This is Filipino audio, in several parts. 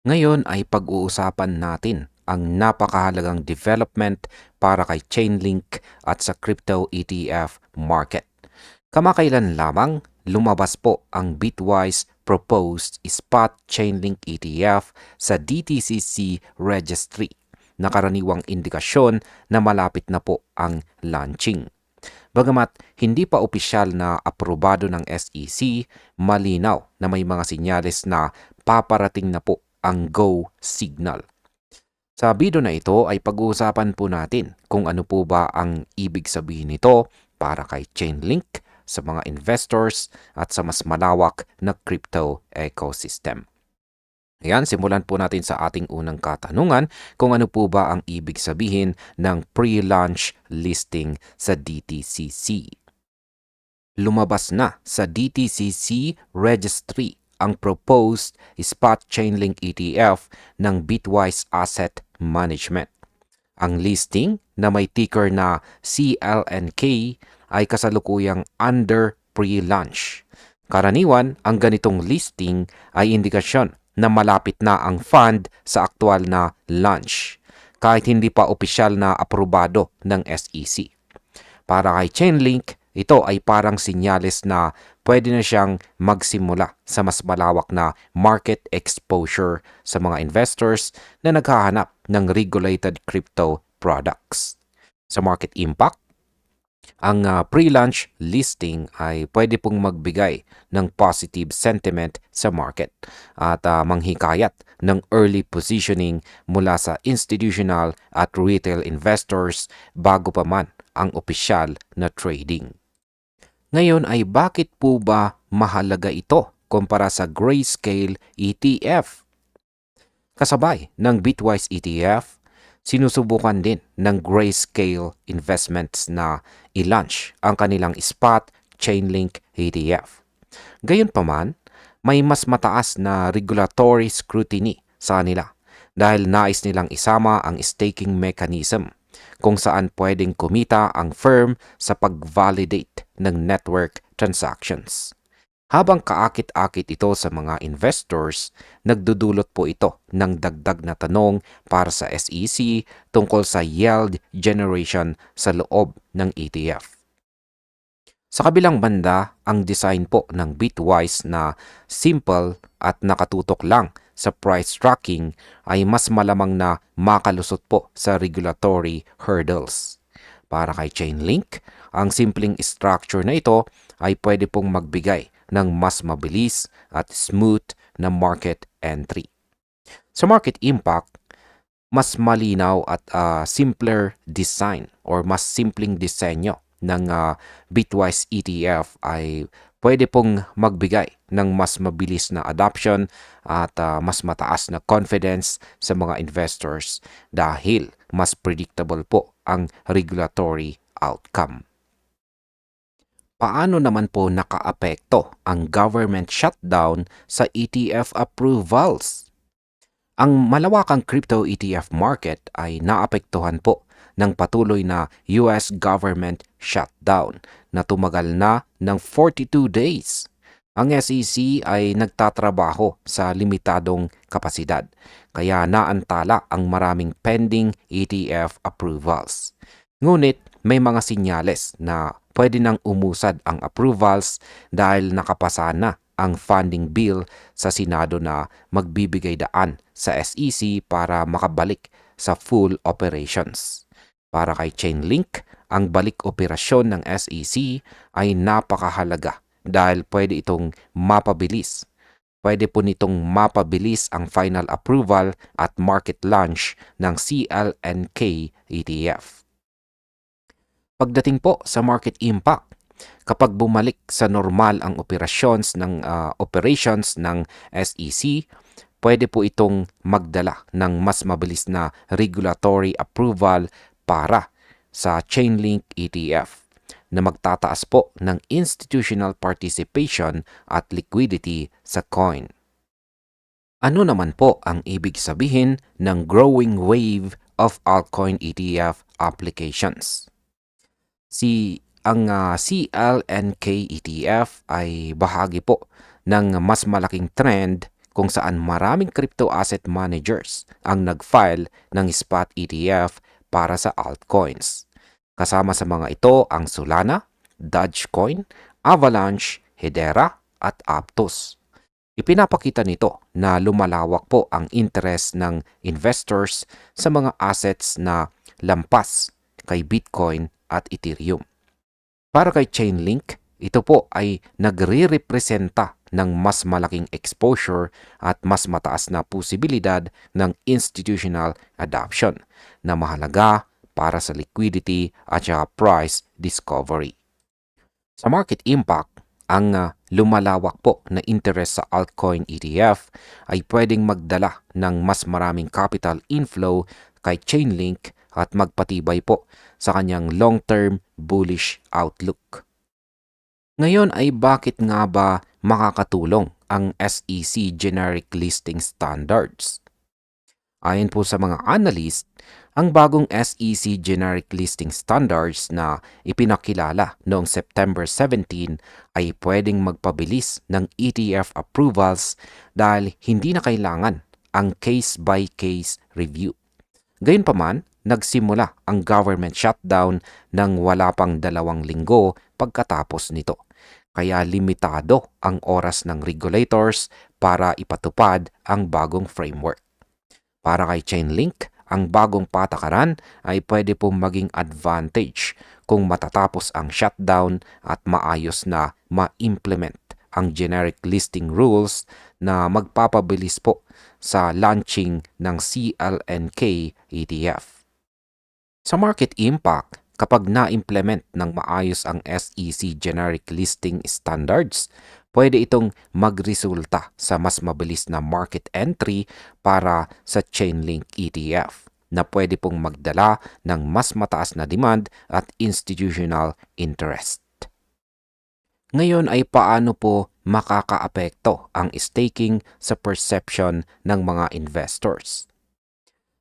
Ngayon ay pag-uusapan natin ang napakahalagang development para kay Chainlink at sa crypto ETF market. Kamakailan lamang lumabas po ang Bitwise proposed spot Chainlink ETF sa DTCC registry na karaniwang indikasyon na malapit na po ang launching. Bagamat hindi pa opisyal na aprobado ng SEC, malinaw na may mga sinyales na paparating na po ang go signal. Sa video na ito ay pag-uusapan po natin kung ano po ba ang ibig sabihin nito para kay Chainlink, sa mga investors at sa mas malawak na crypto ecosystem. Ayan, simulan po natin sa ating unang katanungan kung ano po ba ang ibig sabihin ng pre-launch listing sa DTCC. Lumabas na sa DTCC registry ang proposed spot Chainlink ETF ng Bitwise Asset Management. Ang listing na may ticker na CLNK ay kasalukuyang under pre-launch. Karaniwan, ang ganitong listing ay indikasyon na malapit na ang fund sa aktwal na launch, kahit hindi pa opisyal na aprobado ng SEC. Para kay Chainlink, ito ay parang sinyales na pwede na siyang magsimula sa mas malawak na market exposure sa mga investors na naghahanap ng regulated crypto products. Sa market impact, ang pre-launch listing ay pwede pong magbigay ng positive sentiment sa market at manghikayat ng early positioning mula sa institutional at retail investors bago pa man ang opisyal na trading. Ngayon ay bakit po ba mahalaga ito kumpara sa Grayscale ETF? Kasabay ng Bitwise ETF, sinusubukan din ng Grayscale Investments na i-launch ang kanilang spot Chainlink ETF. Gayunpaman, may mas mataas na regulatory scrutiny sa kanila dahil nais nilang isama ang staking mechanism kung saan pwedeng kumita ang firm sa pag-validate ng network transactions. Habang kaakit-akit ito sa mga investors, nagdudulot po ito ng dagdag na tanong para sa SEC tungkol sa yield generation sa loob ng ETF. Sa kabilang banda, ang design po ng Bitwise na simple at nakatutok lang sa price tracking ay mas malamang na makalusot po sa regulatory hurdles. Para kay Chainlink, ang simpleng structure na ito ay pwede pong magbigay ng mas mabilis at smooth na market entry. Sa market impact, mas malinaw at simpler design or mas simpleng disenyo ng Bitwise ETF ay pwede pong magbigay ng mas mabilis na adoption at mas mataas na confidence sa mga investors dahil mas predictable po ang regulatory outcome. Paano naman po nakaapekto ang government shutdown sa ETF approvals? Ang malawakang crypto ETF market ay naapektuhan po ng patuloy na US government shutdown na tumagal na ng 42 days. Ang SEC ay nagtatrabaho sa limitadong kapasidad, kaya naantala ang maraming pending ETF approvals. Ngunit may mga sinyales na pwede nang umusad ang approvals dahil nakapasa na ang funding bill sa Senado na magbibigay daan sa SEC para makabalik sa full operations. Para kay Chainlink, ang balik operasyon ng SEC ay napakahalaga dahil pwede itong mapabilis. Pwede po nitong mapabilis ang final approval at market launch ng CLNK ETF. Pagdating po sa market impact, kapag bumalik sa normal ang operations ng SEC, pwede po itong magdala ng mas mabilis na regulatory approval para sa Chainlink ETF na magtataas po ng institutional participation at liquidity sa coin. Ano naman po ang ibig sabihin ng growing wave of altcoin ETF applications? Ang CLNK ETF ay bahagi po ng mas malaking trend kung saan maraming crypto asset managers ang nag-file ng spot ETF para sa altcoins. Kasama sa mga ito ang Solana, Dogecoin, Avalanche, Hedera at Aptos. Ipinapakita nito na lumalawak po ang interest ng investors sa mga assets na lampas kay Bitcoin at Ethereum. Para kay Chainlink, ito po ay nagre-representa ng mas malaking exposure at mas mataas na posibilidad ng institutional adoption na mahalaga para sa liquidity at saka price discovery. Sa market impact, ang lumalawak po na interest sa altcoin ETF ay pwedeng magdala ng mas maraming capital inflow kay Chainlink at magpatibay po sa kanyang long-term bullish outlook. Ngayon ay bakit nga ba makakatulong ang SEC Generic Listing Standards? Ayon po sa mga analyst, ang bagong SEC Generic Listing Standards na ipinakilala noong September 17 ay pwedeng magpabilis ng ETF approvals dahil hindi na kailangan ang case-by-case review. Gayunpaman, nagsimula ang government shutdown ng wala pang 2 linggo pagkatapos nito. Kaya limitado ang oras ng regulators para ipatupad ang bagong framework. Para kay Chainlink, ang bagong patakaran ay pwede pong maging advantage kung matatapos ang shutdown at maayos na ma-implement ang generic listing rules na magpapabilis po sa launching ng CLNK ETF. Sa market impact, kapag na-implement ng maayos ang SEC Generic Listing Standards, pwede itong magresulta sa mas mabilis na market entry para sa Chainlink ETF na pwede pong magdala ng mas mataas na demand at institutional interest. Ngayon ay paano po makakaapekto ang staking sa perception ng mga investors?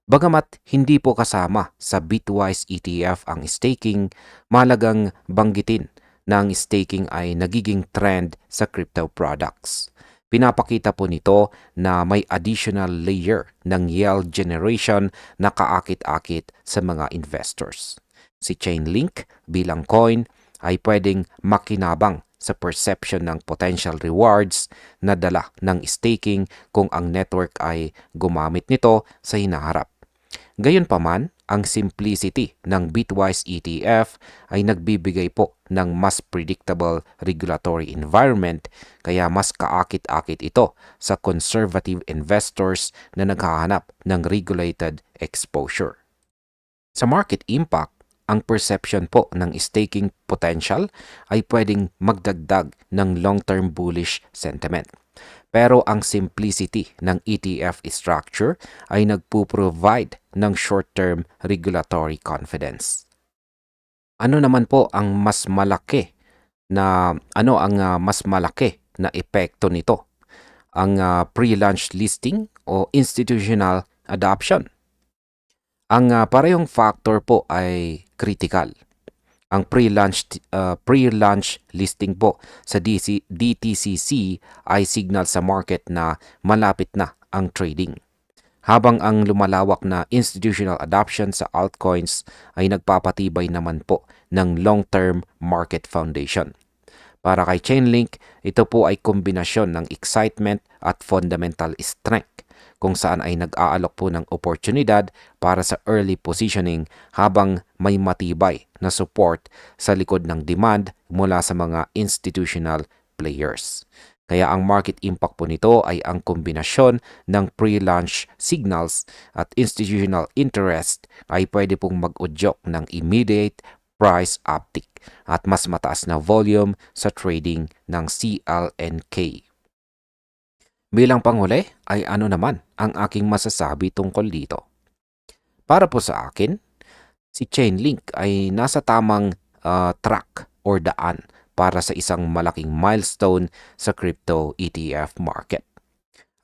Bagamat hindi po kasama sa Bitwise ETF ang staking, mahalagang banggitin na ang staking ay nagiging trend sa crypto products. Pinapakita po nito na may additional layer ng yield generation na kaakit-akit sa mga investors. Si Chainlink bilang coin ay pwedeng makinabang sa perception ng potential rewards na dala ng staking kung ang network ay gumamit nito sa hinaharap. Gayunpaman, ang simplicity ng Bitwise ETF ay nagbibigay po ng mas predictable regulatory environment kaya mas kaakit-akit ito sa conservative investors na naghahanap ng regulated exposure. Sa market impact, ang perception po ng staking potential ay pwedeng magdagdag ng long-term bullish sentiment. Pero ang simplicity ng ETF structure ay nagpo-provide ng short-term regulatory confidence. Ano naman po ang mas malaki na epekto nito? Ang pre-launch listing o institutional adoption? Ang parehong factor po ay critical. Ang pre-launch listing po sa DTCC ay signal sa market na malapit na ang trading. Habang ang lumalawak na institutional adoption sa altcoins ay nagpapatibay naman po ng long-term market foundation. Para kay Chainlink, ito po ay kombinasyon ng excitement at fundamental strength kung saan ay nag-aalok po ng oportunidad para sa early positioning habang may matibay na support sa likod ng demand mula sa mga institutional players. Kaya ang market impact po nito ay ang kombinasyon ng pre-launch signals at institutional interest ay pwede pong mag-udyok ng immediate price uptick at mas mataas na volume sa trading ng CLNK. Bilang panghuli ay ano naman ang aking masasabi tungkol dito? Para po sa akin, si Chainlink ay nasa tamang track or daan para sa isang malaking milestone sa crypto ETF market.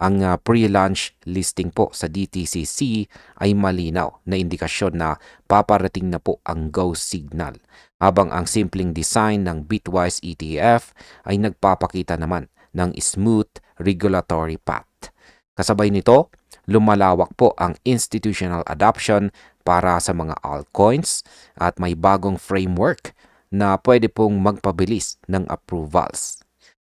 Ang pre-launch listing po sa DTCC ay malinaw na indikasyon na paparating na po ang go signal, habang ang simpleng design ng Bitwise ETF ay nagpapakita naman ng smooth regulatory path. Kasabay nito, lumalawak po ang institutional adoption para sa mga altcoins at may bagong framework na pwede pong magpabilis ng approvals.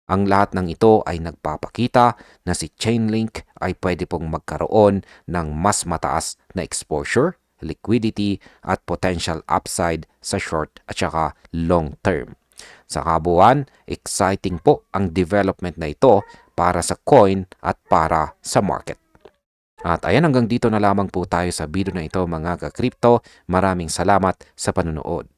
Ang lahat ng ito ay nagpapakita na si Chainlink ay pwede pong magkaroon ng mas mataas na exposure, liquidity at potential upside sa short at saka long term. Sa kabuuan, exciting po ang development na ito para sa coin at para sa market. At ayan, hanggang dito na lamang po tayo sa video na ito mga ka-crypto. Maraming salamat sa panunood.